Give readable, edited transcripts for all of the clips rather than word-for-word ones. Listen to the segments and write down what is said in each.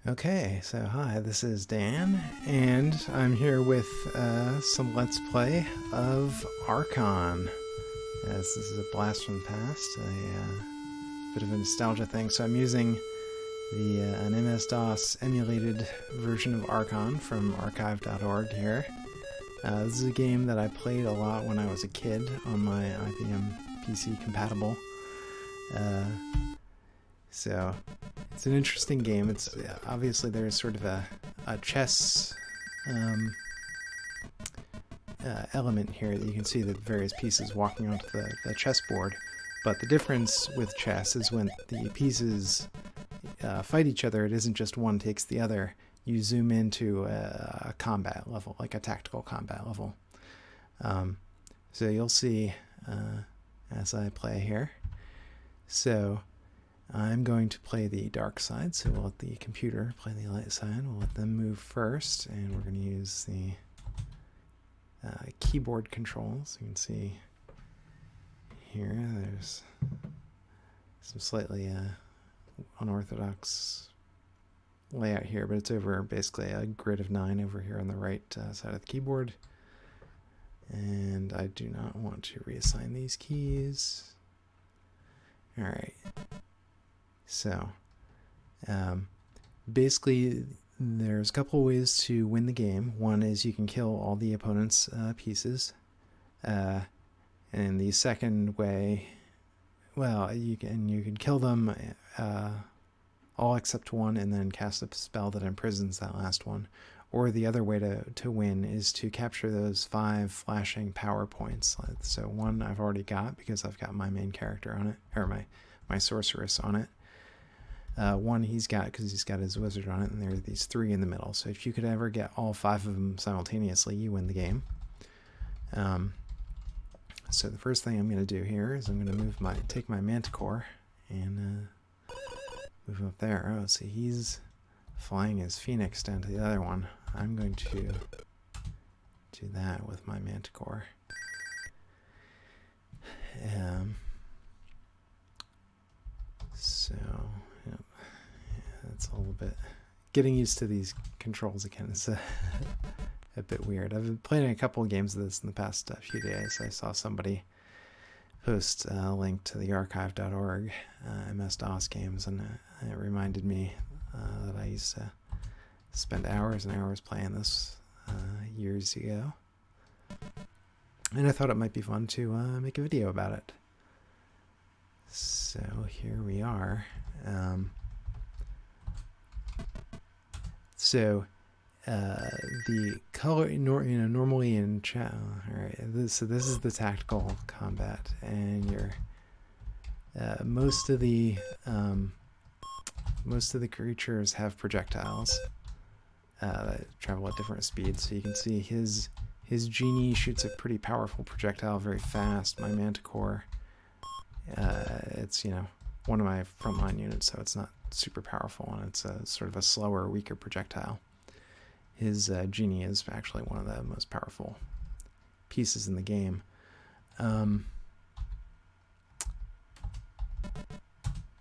Okay, so hi, this is Dan, and I'm here with some Let's Play of Archon. This is a blast from the past, a bit of a nostalgia thing. So I'm using an MS-DOS emulated version of Archon from archive.org here. This is a game that I played a lot when I was a kid on my IBM PC compatible. So it's an interesting game. It's obviously there's sort of a chess element here that you can see the various pieces walking onto the chessboard. But the difference with chess is when the pieces fight each other, it isn't just one takes the other. You zoom into a combat level, like a tactical combat level. So you'll see as I play here. So I'm going to play the dark side, so we'll let the computer play the light side. We'll let them move first, and we're going to use the keyboard controls. You can see here there's some slightly unorthodox layout here, but it's over basically a grid of 9 over here on the right side of the keyboard. And I do not want to reassign these keys. All right. So, basically, there's a couple of ways to win the game. One is you can kill all the opponent's pieces. And the second way, well, you can kill them all except one and then cast a spell that imprisons that last one. Or the other way to win is to capture those 5 flashing power points. So one I've already got because I've got my main character on it, or my sorceress on it. One he's got because he's got his wizard on it, and there are these 3 in the middle. So if you could ever get all 5 of them simultaneously, you win the game. So the first thing I'm going to do here is I'm going to take my manticore and move him up there. Oh, see, he's flying his phoenix down to the other one. I'm going to do that with my manticore. So, yep. Yeah, that's a little bit... Getting used to these controls again is a bit weird. I've been playing a couple of games of this in the past few days. I saw somebody post a link to the archive.org MS-DOS games, and it reminded me that I used to spend hours and hours playing this years ago. And I thought it might be fun to make a video about it. So here we are. The color, normally in chat. All right, so this is the tactical combat, and your most of the creatures have projectiles that travel at different speeds. So you can see his genie shoots a pretty powerful projectile very fast. My manticore, it's one of my frontline units, so it's not super powerful, and it's a sort of a slower, weaker projectile. His genie is actually one of the most powerful pieces in the game.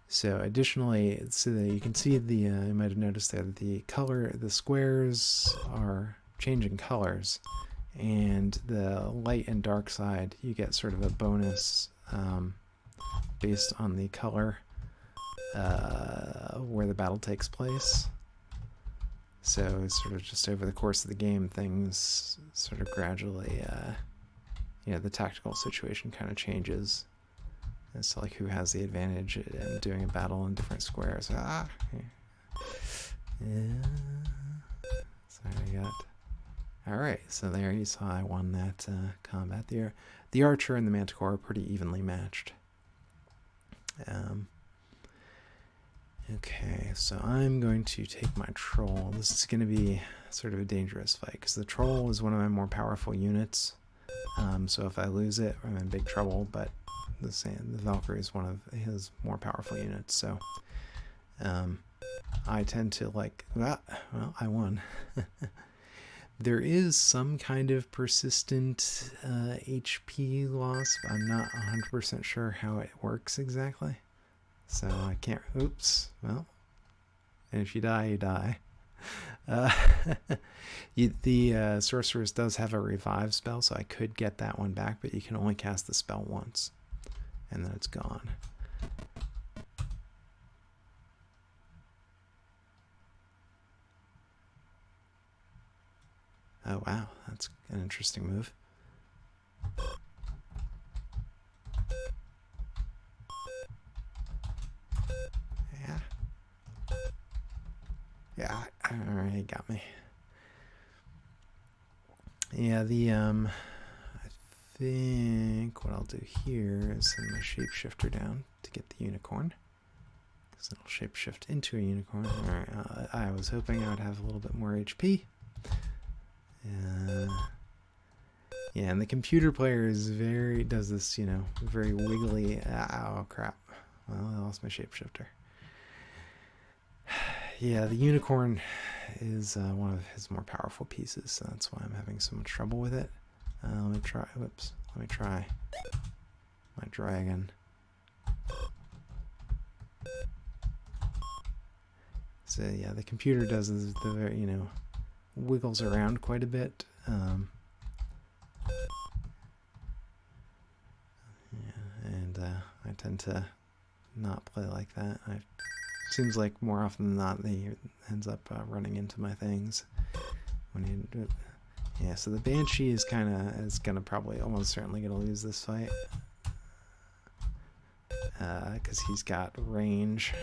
So additionally, so that you can see you might have noticed there that the squares are changing colors, and the light and dark side, you get sort of a bonus based on the color where the battle takes place. So it's sort of just over the course of the game, things sort of gradually, the tactical situation kind of changes as to like who has the advantage in doing a battle in different squares. Yeah. So I got. All right, so there you saw I won that combat. The archer and the manticore are pretty evenly matched. Okay, so I'm going to take my troll. This is going to be sort of a dangerous fight because the troll is one of my more powerful units. So if I lose it, I'm in big trouble, but the Valkyrie is one of his more powerful units. So I tend to well, I won. There is some kind of persistent HP loss, but I'm not 100% sure how it works exactly. So I can't, oops, well, And if you die, you die. The sorceress does have a revive spell, so I could get that one back, but you can only cast the spell once, and then it's gone. Oh wow, that's an interesting move. Yeah. Yeah, alright, he got me. Yeah, I think what I'll do here is send my shapeshifter down to get the unicorn. Because it'll shapeshift into a unicorn. Alright, I was hoping I would have a little bit more HP. Yeah, and the computer player is does this, you know, very wiggly. Oh, crap. Well, I lost my shapeshifter. Yeah, the unicorn is one of his more powerful pieces, so that's why I'm having so much trouble with it. Let me try. Whoops. Let me try my dragon. So yeah, the computer does the very, you know, wiggles around quite a bit. Yeah, and I tend to not play like that. Seems like more often than not he ends up running into my things when he do it. Yeah, so the Banshee is gonna probably almost certainly gonna lose this fight because he's got range,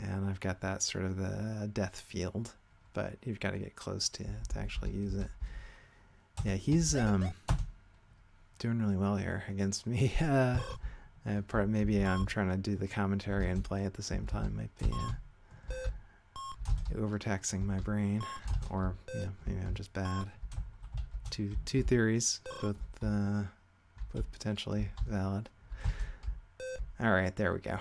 and I've got that sort of the death field, but you've got to get close to actually use it. Yeah, he's doing really well here against me. Maybe I'm trying to do the commentary and play at the same time. Might be overtaxing my brain, or you know, maybe I'm just bad. Two theories, both potentially valid. All right, there we go.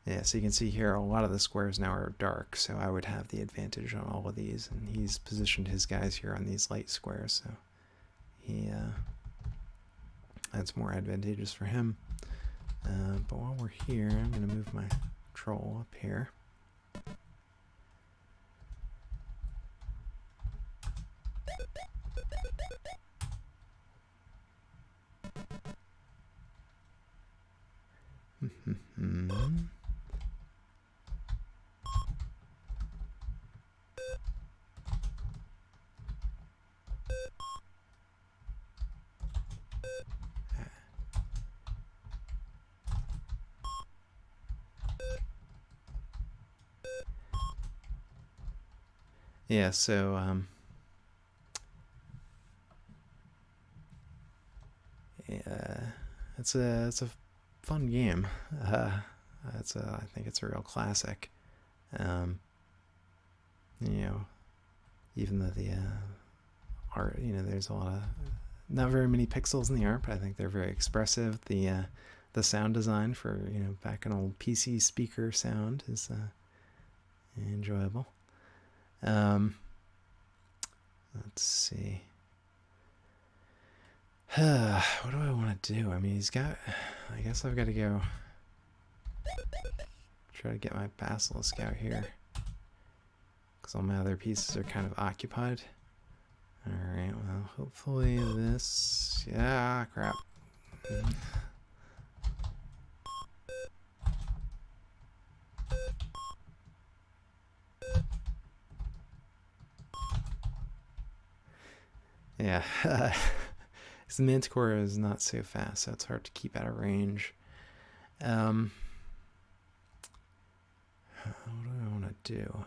Yeah, so you can see here a lot of the squares now are dark, so I would have the advantage on all of these, and he's positioned his guys here on these light squares, so that's more advantageous for him. But while we're here, I'm going to move my troll up here. Yeah, so yeah, it's a fun game. I think it's a real classic. You know, even though the art, you know, there's a lot of not very many pixels in the art, but I think they're very expressive. The sound design for, you know, back in old PC speaker sound is enjoyable. Let's see. What do I want to do? I mean, I guess I've got to go try to get my basilisk out here, because all my other pieces are kind of occupied. Alright, well, hopefully this... Yeah, crap. Yeah, his Manticore is not so fast, so it's hard to keep out of range. What do I want to do?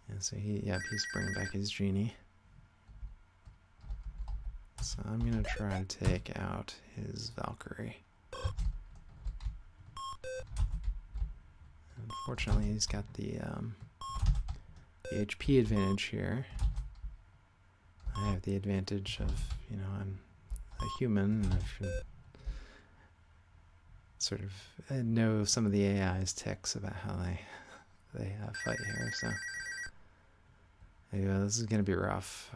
Yeah, so he's bringing back his genie. So I'm gonna try to take out his Valkyrie. Unfortunately, he's got the HP advantage here. I have the advantage of, you know, I'm a human, and I should sort of know some of the AI's tics about how they fight here. So yeah, this is gonna be rough.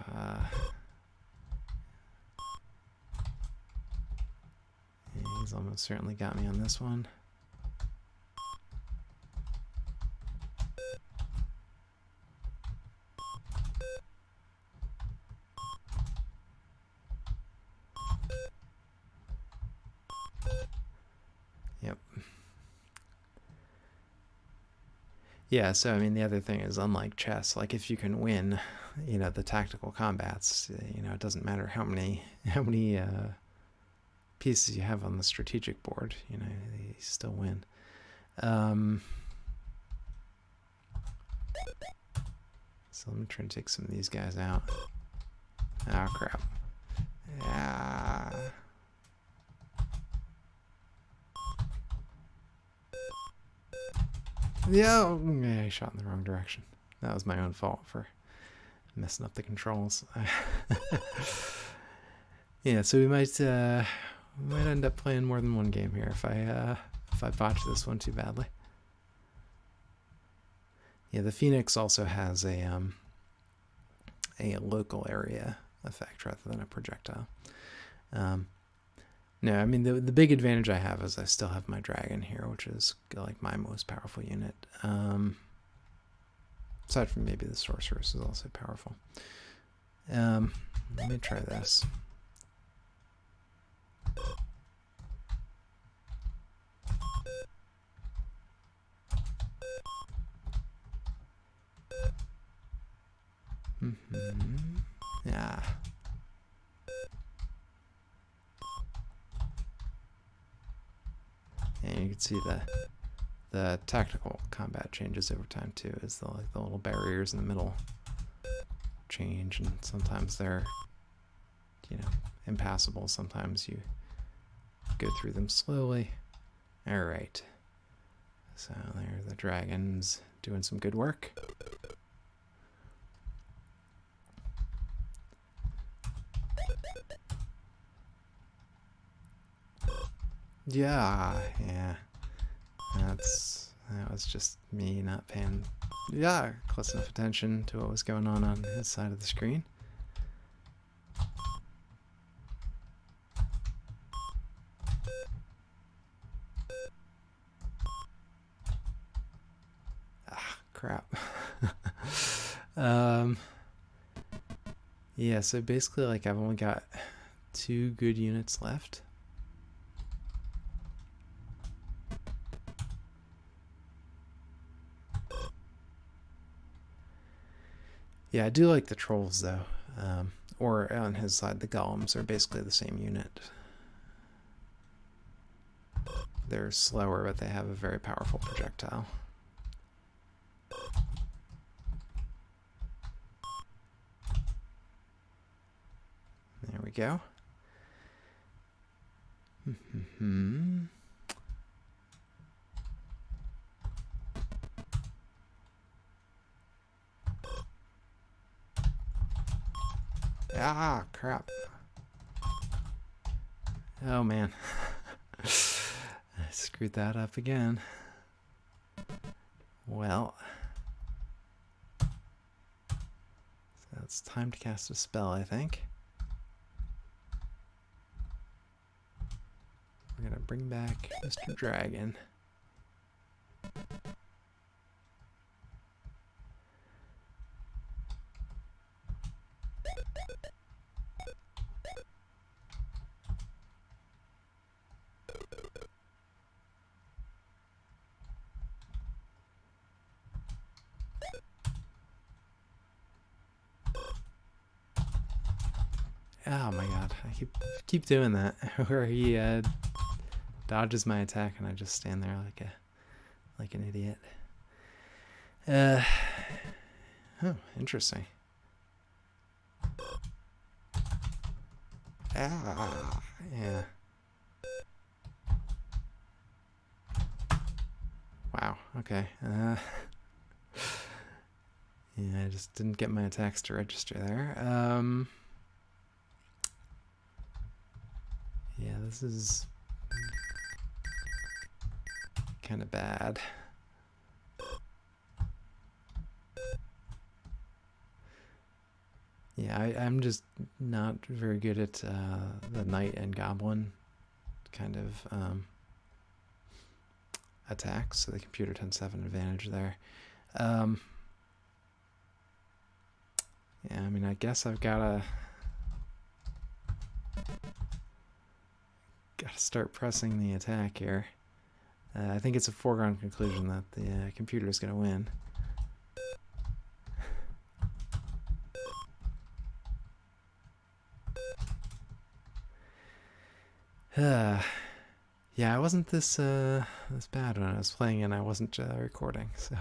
He's almost certainly got me on this one. Yep. Yeah, so I mean, the other thing is, unlike chess, like if you can win, you know, the tactical combats, you know, it doesn't matter how many pieces you have on the strategic board, you know, you still win. So let me try to take some of these guys out. Oh, crap. Yeah. Yeah, I shot in the wrong direction. That was my own fault for messing up the controls. Yeah, so we might end up playing more than one game here if I botch this one too badly. Yeah, the Phoenix also has a local area effect rather than a projectile. No, I mean, the big advantage I have is I still have my dragon here, which is like my most powerful unit. Aside from maybe the sorceress is also powerful. Let me try this. Yeah. And you can see the tactical combat changes over time too, as the little barriers in the middle change, and sometimes they're, you know, impassable. Sometimes you go through them slowly. All right. So there, the dragon's doing some good work. Yeah. That was just me not paying close enough attention to what was going on his side of the screen. Crap. Yeah, so basically, like, I've only got 2 good units left. Yeah, I do like the trolls though, or on his side, the golems are basically the same unit. They're slower, but they have a very powerful projectile. There we go. Ah, crap. Oh, man. I screwed that up again. Well. So it's time to cast a spell, I think. We're going to bring back Mr. Dragon. Oh my god, I keep doing that, where he dodges my attack and I just stand there like an idiot. Oh, interesting. Yeah. Wow, okay. Yeah, I just didn't get my attacks to register there. Yeah, this is kind of bad. Yeah, I'm just not very good at the knight and goblin kind of attacks, so the computer tends to have an advantage there. Yeah, I mean, I guess I've gotta start pressing the attack here. I think it's a foregone conclusion that the computer is gonna win. Yeah, I wasn't this bad when I was playing, and I wasn't recording, so.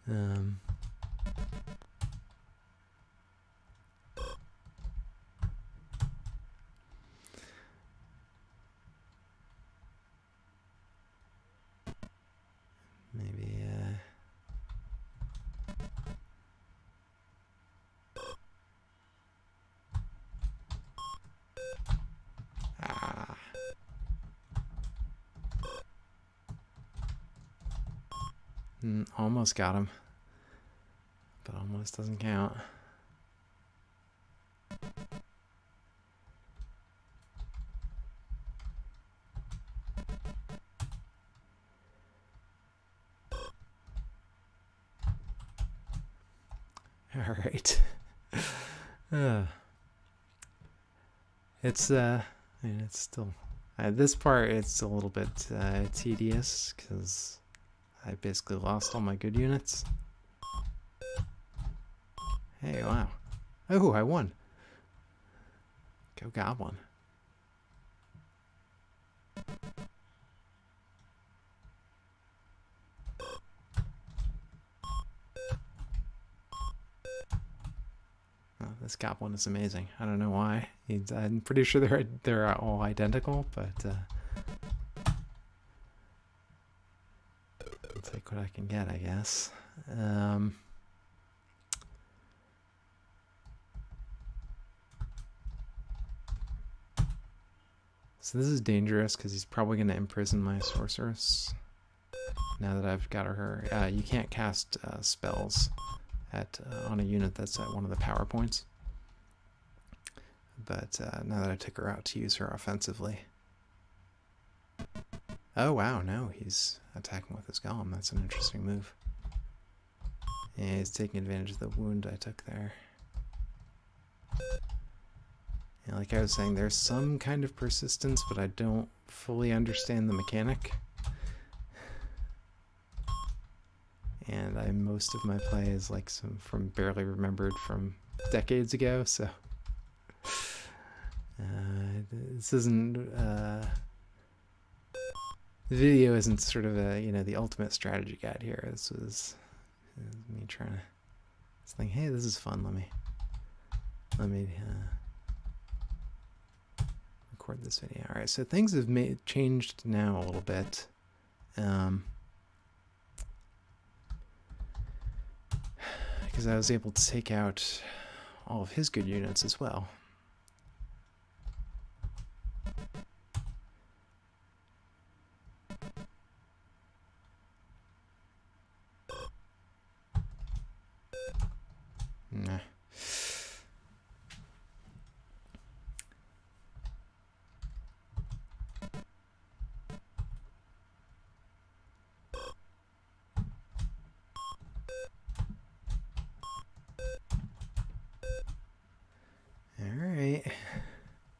Maybe. Almost got him, but almost doesn't count. All right. It's I mean, it's still this part. It's a little bit tedious because I basically lost all my good units. Hey, wow. Oh, I won. Go Goblin. Oh, this Goblin is amazing. I don't know why. I'm pretty sure they're all identical, but I'll take what I can get, I guess. So this is dangerous because he's probably going to imprison my sorceress. Now that I've got her, you can't cast spells on a unit that's at one of the power points. But now that I took her out to use her offensively. Oh wow, no, he's attacking with his golem. That's an interesting move. Yeah, he's taking advantage of the wound I took there. Yeah, like I was saying, there's some kind of persistence, but I don't fully understand the mechanic. And most of my play is like some from barely remembered from decades ago, so this isn't the video isn't sort of a the ultimate strategy guide here. This was me trying to think, hey, this is fun. Let me record this video. All right, so things have changed now a little bit. Because I was able to take out all of his good units as well. Nah.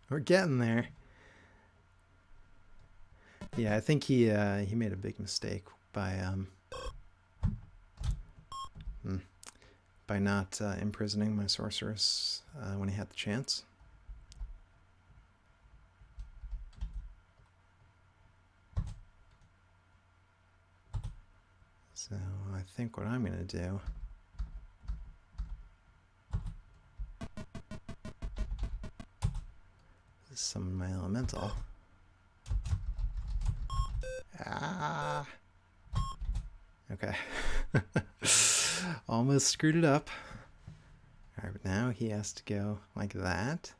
We're getting there. Yeah, I think he made a big mistake by not imprisoning my sorceress when he had the chance. So I think what I'm gonna do is summon my elemental. Ah. Okay. Almost screwed it up. All right, but now he has to go like that.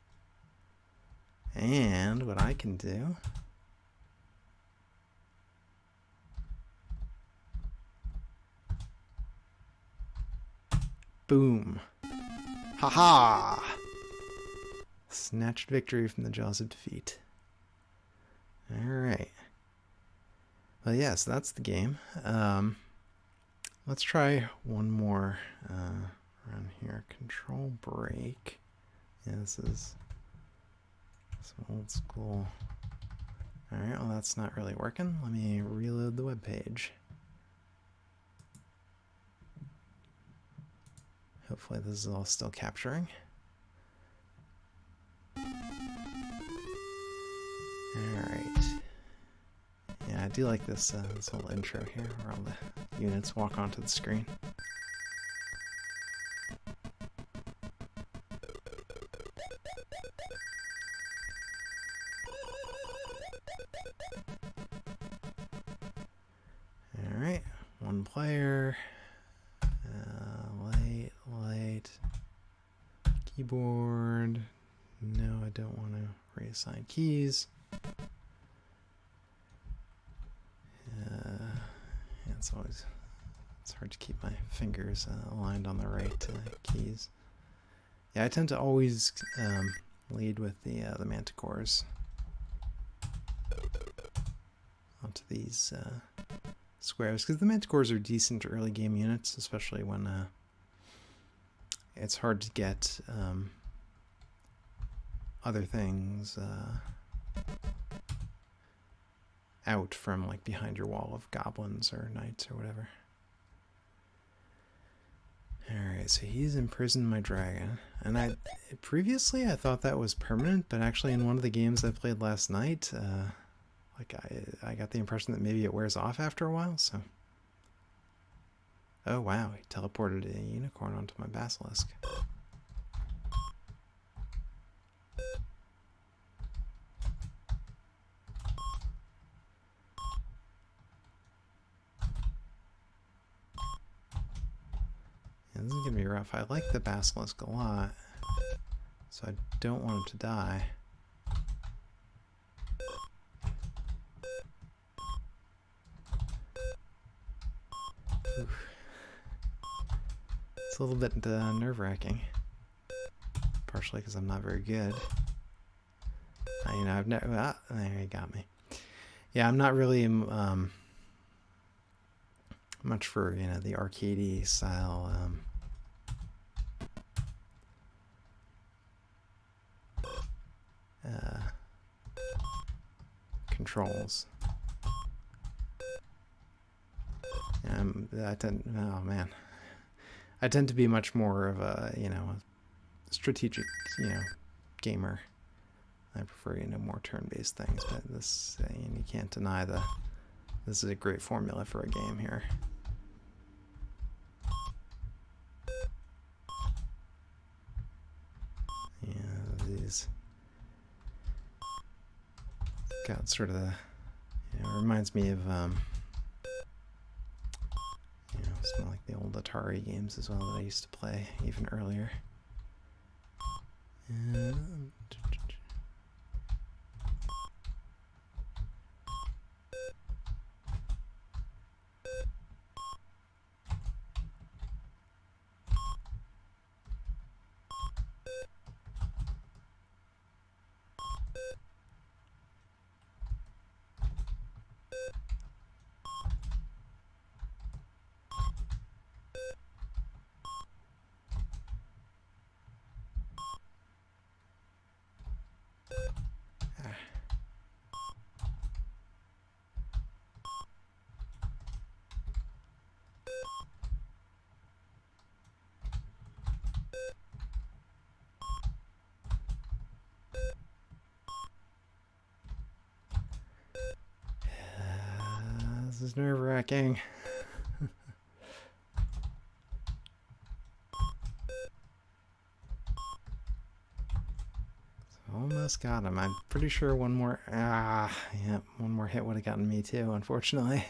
And what I can do boom. Haha! Snatched victory from the jaws of defeat. Alright. Well, yeah, so that's the game. Let's try one more around here. Control break. Yeah, this is some old school. Alright, well, that's not really working. Let me reload the web page. Hopefully this is all still capturing. Alright. Yeah, I do like this this whole intro here, where all the units walk onto the screen. Alright, one player. Light. Keyboard. No, I don't want to reassign keys. Yeah, it's hard to keep my fingers aligned on the right keys. Yeah, I tend to always lead with the manticores onto these squares, because the manticores are decent early game units, especially when it's hard to get other things out from like behind your wall of goblins or knights or whatever. Alright, so he's imprisoned my dragon. And previously I thought that was permanent, but actually in one of the games I played last night, like I got the impression that maybe it wears off after a while, so. Oh wow, he teleported a unicorn onto my basilisk. Yeah, this is gonna be rough. I like the basilisk a lot, so I don't want him to die. Oof. It's a little bit nerve-wracking, partially because I'm not very good. You know, I've never. There, he got me. Yeah, I'm not really much for the arcadey style controls. I tend to be much more of a strategic gamer. I prefer more turn-based things, but this you can't deny this is a great formula for a game here. Yeah, these got sort of the reminds me of some like the old Atari games as well that I used to play even earlier. This is nerve-wracking. Almost got him. I'm pretty sure one more hit would have gotten me too, unfortunately.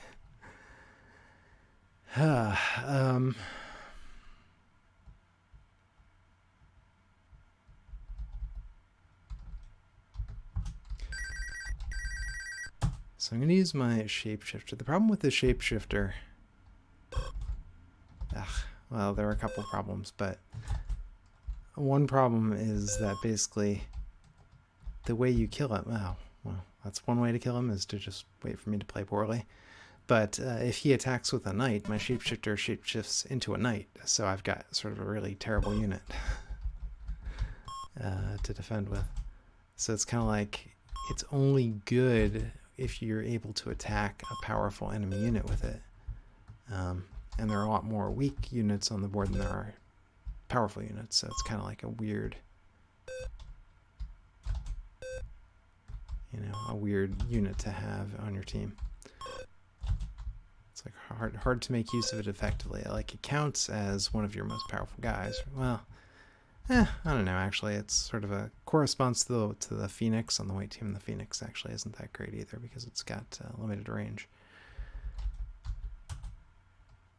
So I'm going to use my shapeshifter. The problem with the shapeshifter... well, there are a couple of problems, but one problem is that basically the way you kill him, oh, well, that's one way to kill him, is to just wait for me to play poorly. But if he attacks with a knight, my shapeshifter shapeshifts into a knight, so I've got sort of a really terrible unit to defend with. So it's kind of like, it's only good if you're able to attack a powerful enemy unit with it. And there are a lot more weak units on the board than there are powerful units, so it's kind of like a weird, a weird unit to have on your team. It's like hard to make use of it effectively. Like, it counts as one of your most powerful guys. Well, I don't know, actually. It's sort of a corresponds to the Phoenix on the white team. The Phoenix actually isn't that great either because it's got limited range.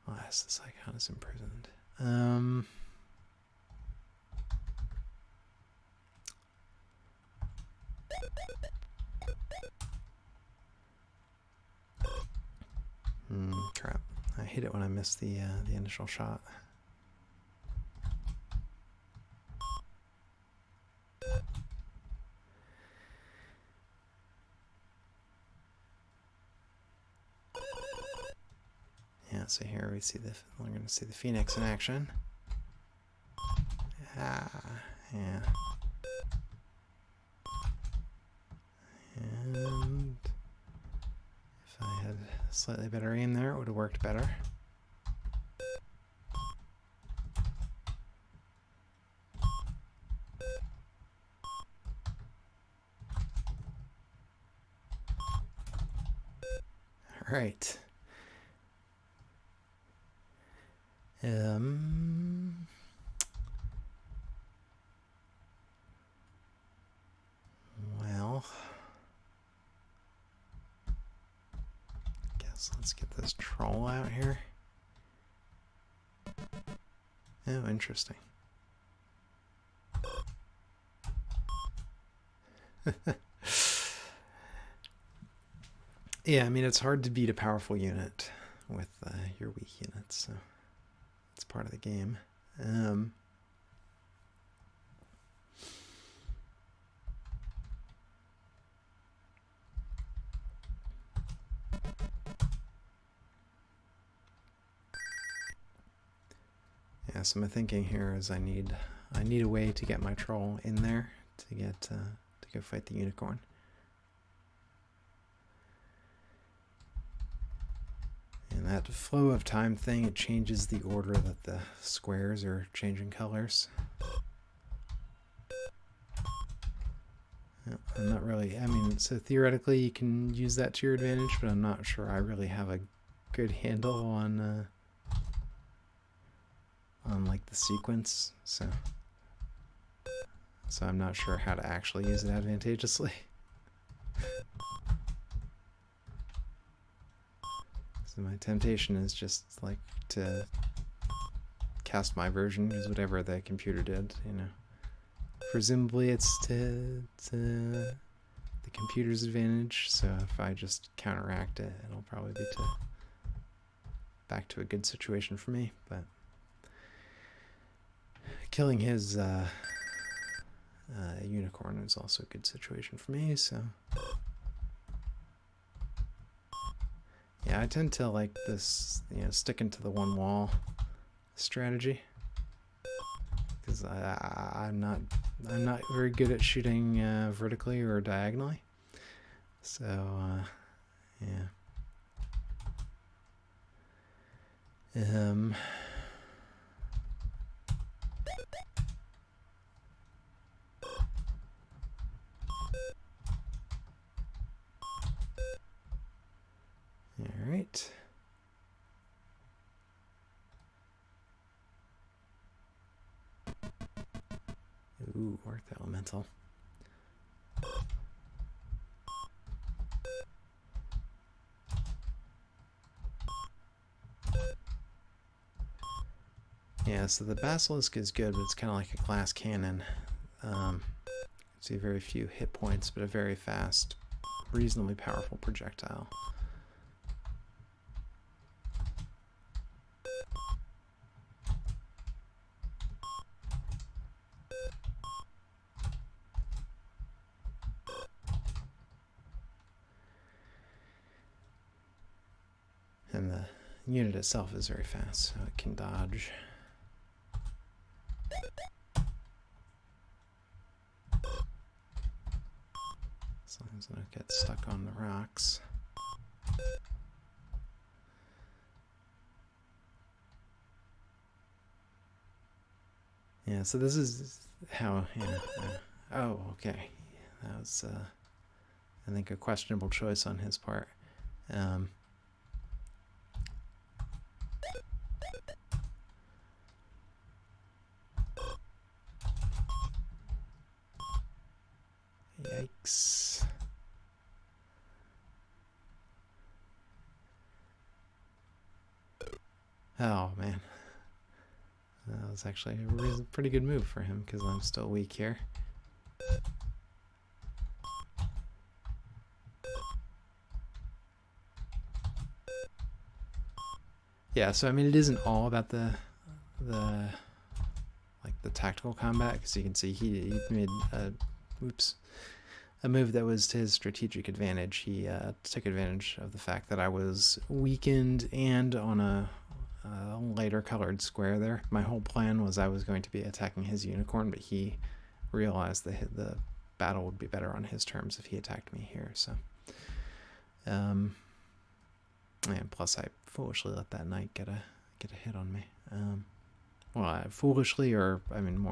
Yes, this icon is imprisoned. Crap. I hate it when I miss the initial shot. Yeah, so here we see we're going to see the Phoenix in action. Yeah. And if I had slightly better aim there, it would have worked better. All right. Well, guess let's get this troll out here. Oh, interesting. Yeah, I mean, it's hard to beat a powerful unit with your weak units, so it's part of the game. Yeah, so my thinking here is I need a way to get my troll in there to get to go fight the unicorn. And that flow of time thing, it changes the order that the squares are changing colors. I'm not really, I mean, so theoretically you can use that to your advantage, but I'm not sure I really have a good handle on like the sequence, so I'm not sure how to actually use it advantageously. So my temptation is just like to cast my version, use whatever the computer did, Presumably it's to the computer's advantage, so if I just counteract it, it'll probably be back to a good situation for me, but killing his unicorn is also a good situation for me, so yeah, I tend to like this, sticking to the one wall strategy, because I'm not very good at shooting vertically or diagonally, so yeah. All right. Ooh, Earth Elemental. Yeah, so the Basilisk is good, but it's kind of like a glass cannon. See very few hit points, but a very fast, reasonably powerful projectile. And the unit itself is very fast, so it can dodge. As long as I don't get stuck on the rocks. Yeah, so this is how, oh, okay. That was, I think, a questionable choice on his part. Yikes. Oh, man. That was actually a pretty good move for him, because I'm still weak here. Yeah, so I mean, it isn't all about the tactical combat, because you can see he made a move that was to his strategic advantage. He took advantage of the fact that I was weakened and on a lighter colored square there. My whole plan was I was going to be attacking his unicorn, but he realized that the battle would be better on his terms if he attacked me here. So, and plus I foolishly let that knight get a hit on me. Well, foolishly, or I mean,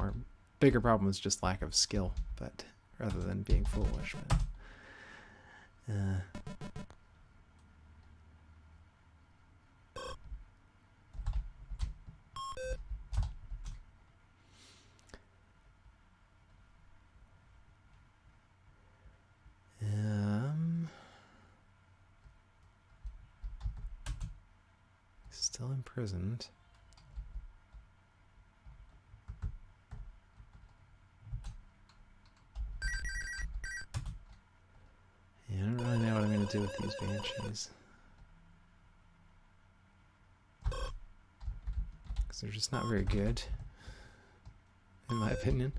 bigger problem was just lack of skill, but rather than being foolish. But, still imprisoned. Yeah, I don't really know what I'm going to do with these banshees, because they're just not very good, in my opinion,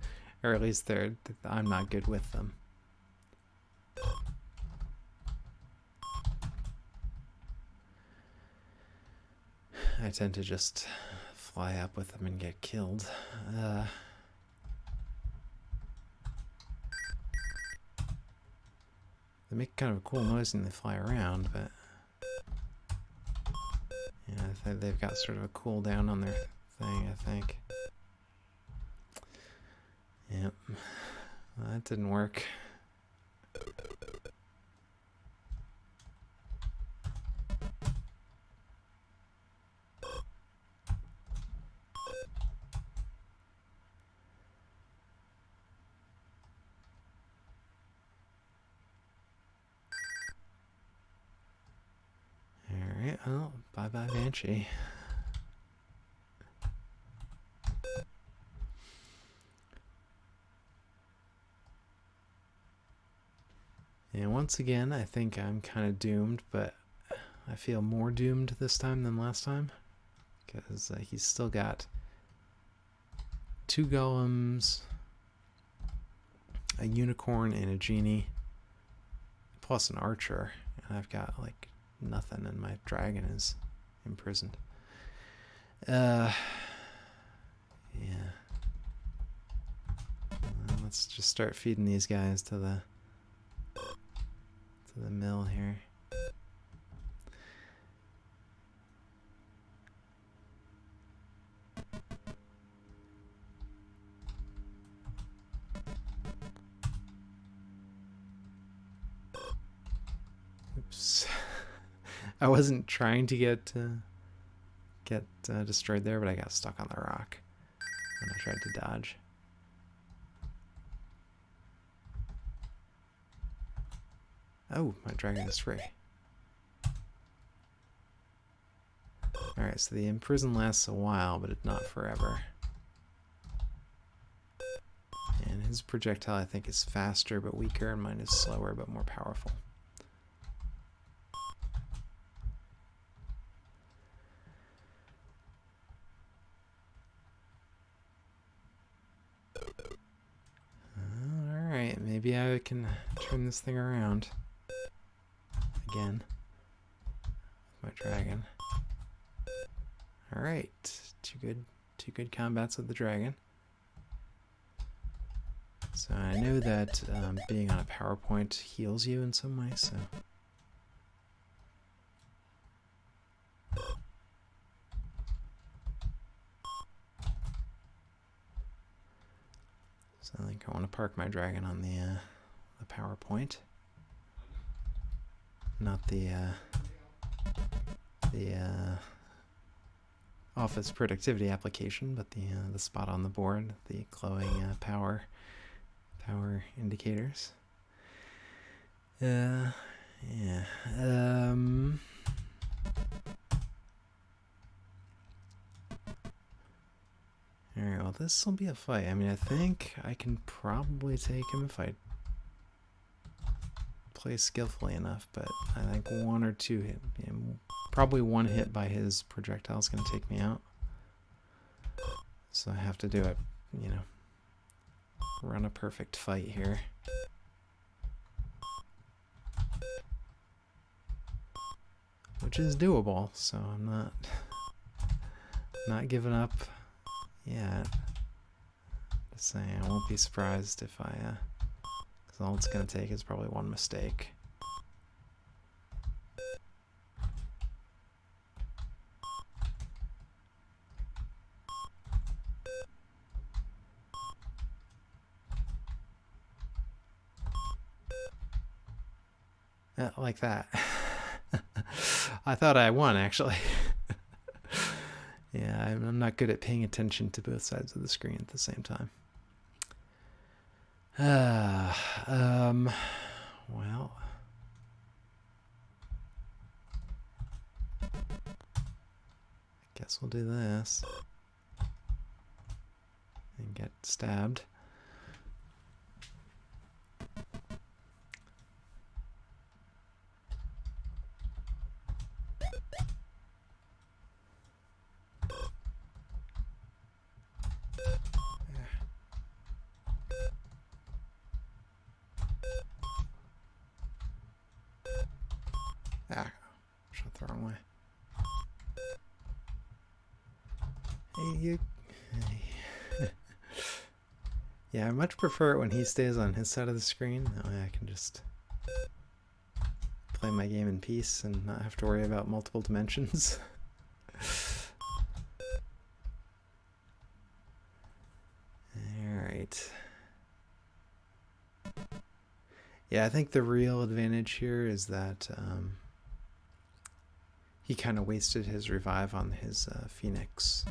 or at least I'm not good with them. I tend to just fly up with them and get killed. They make kind of a cool noise when they fly around, but yeah, they've got sort of a cooldown on their thing, I think. Yep. Well, that didn't work. Alright, well, bye-bye Banshee. And once again, I think I'm kind of doomed, but I feel more doomed this time than last time, because he's still got 2 golems, a unicorn, and a genie, plus an archer, and I've got like nothing, and my dragon is imprisoned. Yeah. Well, let's just start feeding these guys to the mill here. Oops. I wasn't trying to get destroyed there, but I got stuck on the rock when I tried to dodge. Oh, my dragon is free. Alright, so the imprison lasts a while, but it's not forever. And his projectile, I think, is faster but weaker, and mine is slower but more powerful. Alright, maybe I can turn this thing around again with my dragon. All right, two good combats with the dragon. So I know that being on a PowerPoint heals you in some way, so. So I think I want to park my dragon on the PowerPoint, not the office productivity application, but the spot on the board, the glowing power indicators. Yeah. Alright, well, this will be a fight. I mean, I think I can probably take him if I play skillfully enough, but I think one or two hit, probably one hit by his projectile is going to take me out. So I have to do it, you know, run a perfect fight here. Which is doable, so I'm not giving up yet. Just saying, I won't be surprised if because all it's going to take is probably one mistake. Like that. I thought I won, actually. Yeah, I'm not good at paying attention to both sides of the screen at the same time. Well. I guess we'll do this. And get stabbed. Ah, shot the wrong way. Hey, you. Hey. Yeah, I much prefer it when he stays on his side of the screen. That way I can just play my game in peace and not have to worry about multiple dimensions. Alright. Yeah, I think the real advantage here is that he kind of wasted his revive on his Phoenix.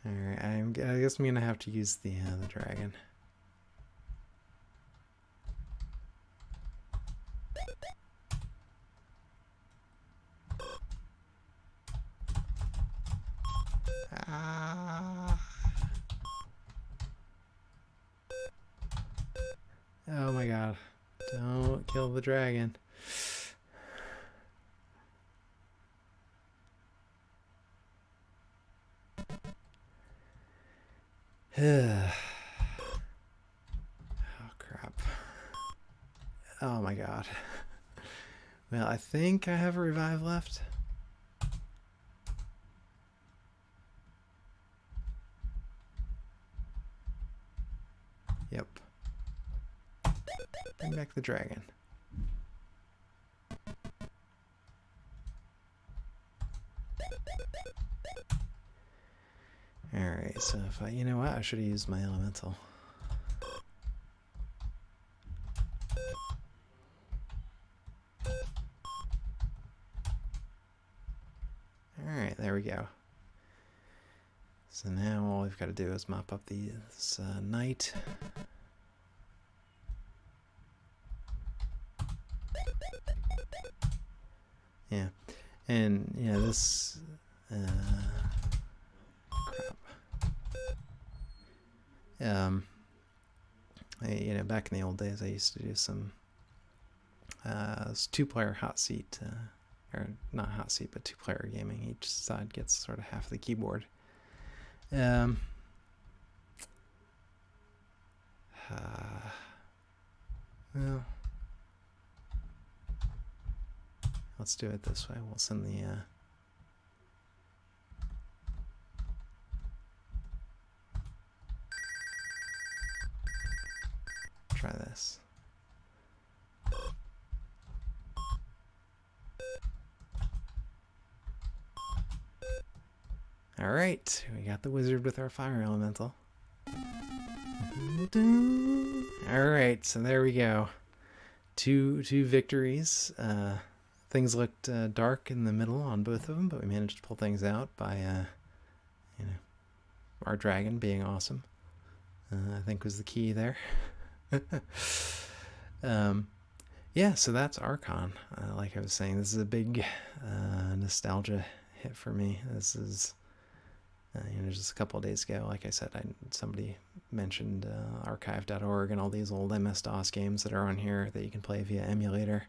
Alright, I guess I'm gonna have to use the dragon. Oh my god. Don't kill the dragon. Oh crap. Oh my god. Well, I think I have a revive left. Yep. Bring back the dragon. Alright, so if you know what, I should have used my elemental. Alright, there we go. So now all we've got to do is mop up this knight. Yeah, and yeah, this crap. Back in the old days, I used to do some 2-player hot seat or not hot seat, but 2-player gaming. Each side gets sort of half the keyboard. Well, let's do it this way. We'll send the try this. All right, we got the wizard with our fire elemental. All right, so there we go. Two victories. Things looked dark in the middle on both of them, but we managed to pull things out by, you know, our dragon being awesome. I think was the key there. Yeah, so that's Archon. Like I was saying, this is a big nostalgia hit for me. This is, just a couple of days ago, like I said, somebody mentioned archive.org and all these old MS-DOS games that are on here that you can play via emulator.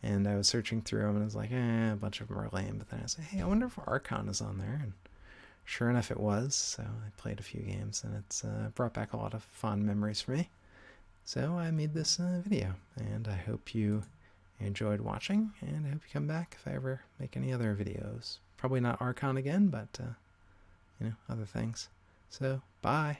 And I was searching through them and I was like, a bunch of them are lame. But then I said, hey, I wonder if Archon is on there. And sure enough, it was. So I played a few games and it's brought back a lot of fond memories for me. So I made this video, and I hope you enjoyed watching, and I hope you come back if I ever make any other videos. Probably not Archon again, but, other things. So, bye.